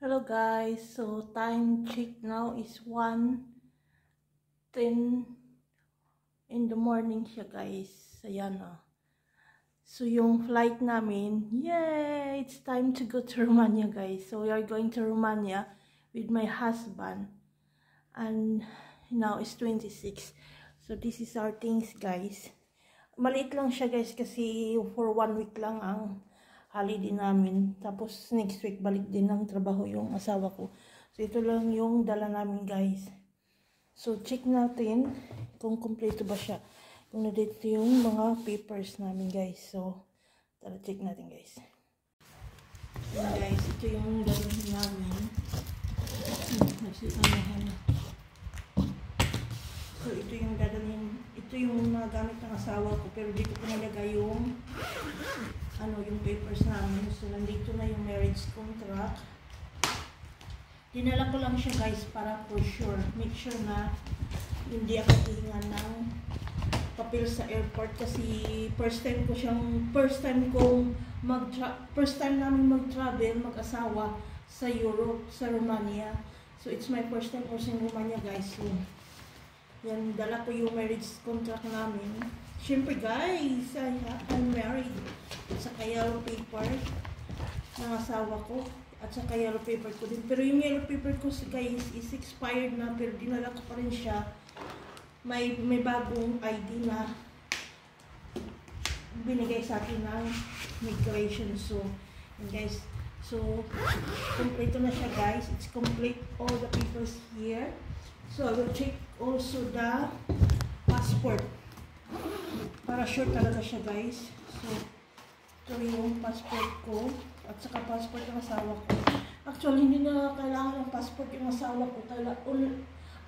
Hello guys, so time check now is 1:10 in the morning siya guys. Ayan na. So yung flight namin, yay! It's time to go to Romania guys. So we are going to Romania with my husband. And now it's 26. So this is our things guys. Maliit lang siya guys kasi for 1 week lang ang holiday namin. Tapos next week balik din ng trabaho yung asawa ko. So ito lang yung dala namin guys. So check natin kung kompleto ba siya. Kung nandito yung mga papers namin guys. So tara check natin guys. Yan guys, ito yung dalhin namin. So ito yung dadalhin. Ito yung nagamit ng asawa ko. Pero dito ko nalagay yung yung papers namin. So, nandito na yung marriage contract. Dinala ko lang siya guys para for sure. Make sure na hindi ako hihingan ng papel sa airport kasi first time namin mag-travel, mag-asawa sa Europe, sa Romania. So, it's my first time also in Romania guys. So, yan, dala ko yung marriage contract namin. Siyempre guys, I'm married. At saka yellow paper ng asawa ko. At saka yellow paper ko din. Pero yung yellow paper ko guys is expired na. Pero dinala ko pa rin siya. May bagong ID na binigay sa akin ng migration. So, and guys. So, kompleto na siya guys. It's complete all the papers here. So, I will check also the passport. Para sure talaga siya guys. So, ito yung passport ko. At saka passport ng asawa ko. Actually, hindi na kailangan ng passport yung asawa ko.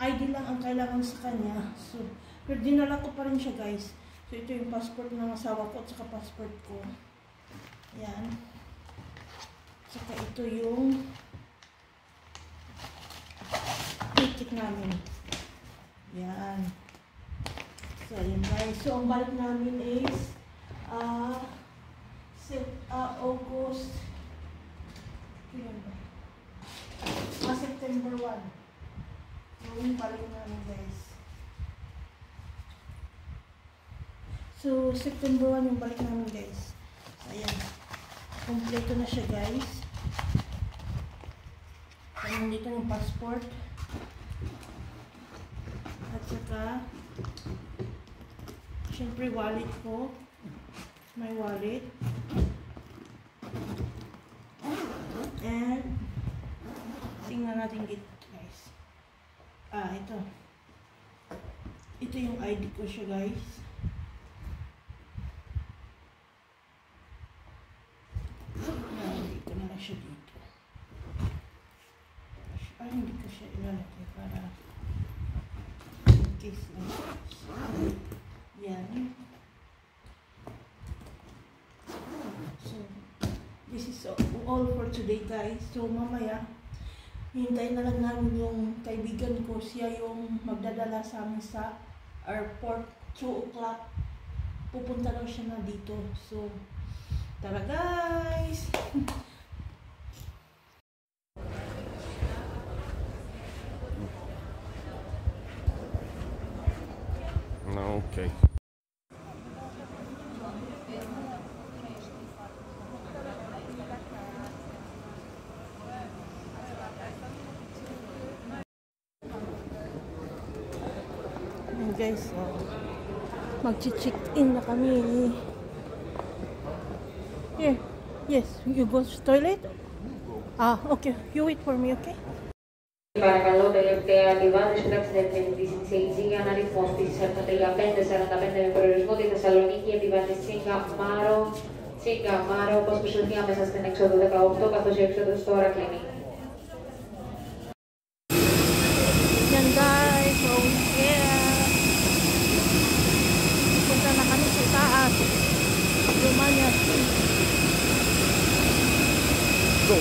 ID lang ang kailangan sa kanya. So, pero dinala ko pa rin siya guys. So, ito yung passport ng asawa ko at saka passport ko. Yan. At saka ito yung ticket namin. Yan. So, yun guys. So, ang balik namin is August September 1. Yung balik namin guys. So, September 1 yung balik namin guys. Ayan. Kompleto na siya guys. Ayan dito yung passport. At saka siyempre wallet ko. My wallet. And tingnan natin dito guys. Ito. Ito yung ID ko siya guys. Hindi ko na lang siya dito. Hindi ko siya ilalagay para in case lang. Yan. So, this is all for today guys. So, mamaya, hintayin na lang namin yung kaibigan ko. Siya yung magdadala sa amin sa airport. 2 o'clock. Pupunta daw siya na dito. So, tara guys! Okay. Guys, mag-check in na kami. Here. Yes, you go to toilet? Okay. You wait for me, okay? Παρακαλώ, τελευταία επιβάτηση του ταξιδευτικού της Σεϊτζίγια, αριθμός της 4545 με προορισμό τη Θεσσαλονίκη, επιβάτης Τσίγκα Μάρο, όπως προσελθεί άμεσα στην έξοδο 18, καθώς η έξοδος τώρα κλείνει. Yan guys, so yeah. Punta na kami sa taas. Romania. Go.